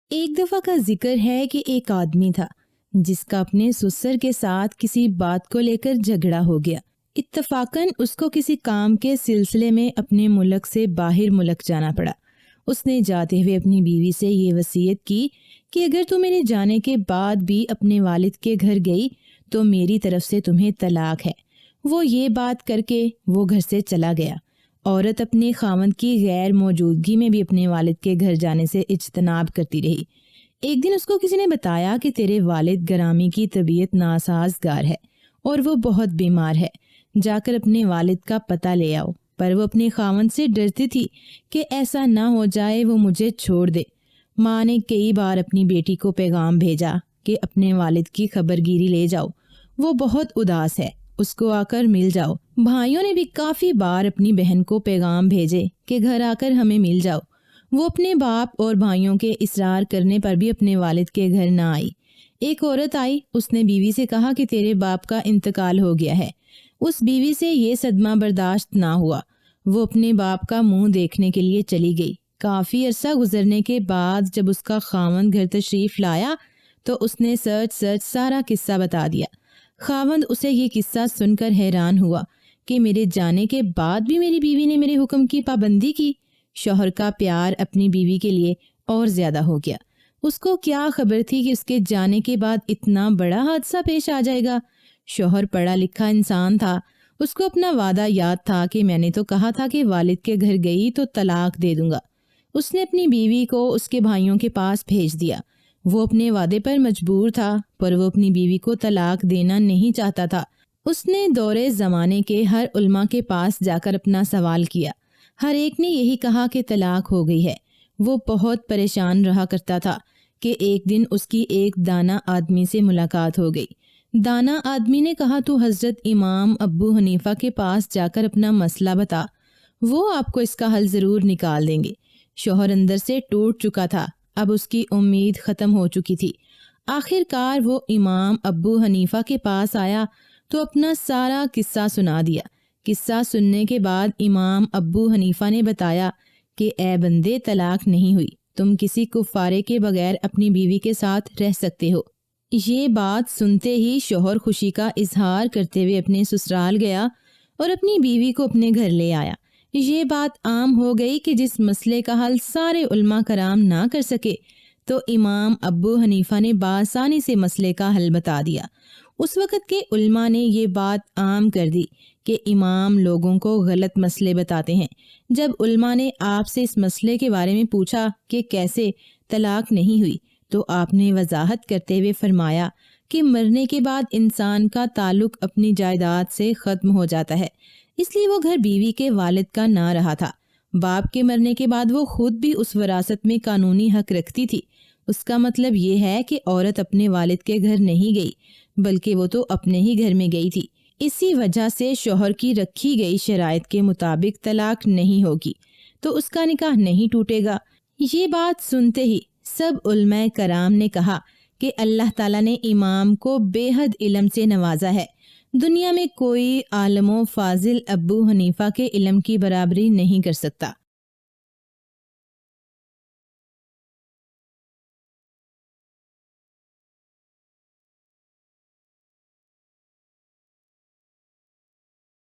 ایک دفعہ کا ذکر ہے کہ ایک آدمی تھا جس کا اپنے سسر کے ساتھ کسی بات کو لے کر جھگڑا ہو گیا۔ اتفاقاً اس کو کسی کام کے سلسلے میں اپنے ملک سے باہر ملک جانا پڑا۔ اس نے جاتے ہوئے اپنی بیوی سے یہ وصیت کی کہ اگر تم میرے جانے کے بعد بھی اپنے والد کے گھر گئی تو میری طرف سے تمہیں طلاق ہے۔ وہ یہ بات کر کے وہ گھر سے چلا گیا۔ عورت اپنے خاوند کی غیر موجودگی میں بھی اپنے والد کے گھر جانے سے اجتناب کرتی رہی۔ ایک دن اس کو کسی نے بتایا کہ تیرے والد گرامی کی طبیعت ناسازگار ہے اور وہ بہت بیمار ہے، جا کر اپنے والد کا پتہ لے آؤ۔ پر وہ اپنے خاوند سے ڈرتی تھی کہ ایسا نہ ہو جائے وہ مجھے چھوڑ دے۔ ماں نے کئی بار اپنی بیٹی کو پیغام بھیجا کہ اپنے والد کی خبرگیری لے جاؤ، وہ بہت اداس ہے، اس کو آ کر مل جاؤ۔ بھائیوں نے بھی کافی بار اپنی بہن کو پیغام بھیجے کہ گھر آ کر ہمیں مل جاؤ۔ وہ اپنے باپ اور بھائیوں کے اصرار کرنے پر بھی اپنے والد کے گھر نہ آئی۔ ایک عورت آئی، اس نے بیوی سے کہا کہ تیرے باپ کا انتقال ہو گیا ہے۔ اس بیوی سے یہ صدمہ برداشت نہ ہوا، وہ اپنے باپ کا منہ دیکھنے کے لیے چلی گئی۔ کافی عرصہ گزرنے کے بعد جب اس کا خاوند گھر تشریف لایا تو اس نے سچ سارا قصہ بتا دیا۔ خاوند اسے یہ قصہ سن کر حیران ہوا کہ میرے جانے کے بعد بھی میری بیوی نے میرے حکم کی پابندی کی۔ شوہر کا پیار اپنی بیوی کے لیے اور زیادہ ہو گیا۔ اس کو کیا خبر تھی کہ اس کے جانے کے بعد اتنا بڑا حادثہ پیش آ جائے گا۔ شوہر پڑھا لکھا انسان تھا، اس کو اپنا وعدہ یاد تھا کہ میں نے تو کہا تھا کہ والد کے گھر گئی تو طلاق دے دوں گا۔ اس نے اپنی بیوی کو اس کے بھائیوں کے پاس بھیج دیا۔ وہ اپنے وعدے پر مجبور تھا، پر وہ اپنی بیوی کو طلاق دینا نہیں چاہتا تھا۔ اس نے دورے زمانے کے ہر علماء کے پاس جا کر اپنا سوال کیا۔ ہر ایک نے یہی کہا کہ طلاق ہو گئی ہے۔ وہ بہت پریشان رہا کرتا تھا کہ ایک دن اس کی ایک دانا آدمی سے ملاقات ہو گئی۔ دانا آدمی نے کہا تو حضرت امام ابو حنیفہ کے پاس جا کر اپنا مسئلہ بتا، وہ آپ کو اس کا حل ضرور نکال دیں گے۔ شوہر اندر سے ٹوٹ چکا تھا، اب اس کی امید ختم ہو چکی تھی۔ آخر کار وہ امام ابو حنیفہ کے پاس آیا تو اپنا سارا قصہ سنا دیا۔ قصہ سننے کے بعد امام ابو حنیفہ نے بتایا کہ اے بندے، طلاق نہیں ہوئی، تم کسی کفارے کے بغیر اپنی بیوی کے ساتھ رہ سکتے ہو۔ یہ بات سنتے ہی شوہر خوشی کا اظہار کرتے ہوئے اپنے سسرال گیا اور اپنی بیوی کو اپنے گھر لے آیا۔ یہ بات عام ہو گئی کہ جس مسئلے کا حل سارے علماء کرام نہ کر سکے تو امام ابو حنیفہ نے بآسانی سے مسئلے کا حل بتا دیا۔ اس وقت کے علماء نے یہ بات عام کر دی کہ امام لوگوں کو غلط مسئلے بتاتے ہیں۔ جب علماء نے آپ سے اس مسئلے کے بارے میں پوچھا کہ کیسے طلاق نہیں ہوئی تو آپ نے وضاحت کرتے ہوئے فرمایا کہ مرنے کے بعد انسان کا تعلق اپنی جائیداد سے ختم ہو جاتا ہے، اس لیے وہ گھر بیوی کے والد کا نہ رہا تھا۔ باپ کے مرنے کے بعد وہ خود بھی اس وراثت میں قانونی حق رکھتی تھی۔ اس کا مطلب یہ ہے کہ عورت اپنے والد کے گھر نہیں گئی بلکہ وہ تو اپنے ہی گھر میں گئی تھی۔ اسی وجہ سے شوہر کی رکھی گئی شرائط کے مطابق طلاق نہیں ہوگی تو اس کا نکاح نہیں ٹوٹے گا۔ یہ بات سنتے ہی سب علماء کرام نے کہا کہ اللہ تعالیٰ نے امام کو بے حد علم سے نوازا ہے۔ دنیا میں کوئی عالم و فاضل ابو حنیفہ کے علم کی برابری نہیں کر سکتا۔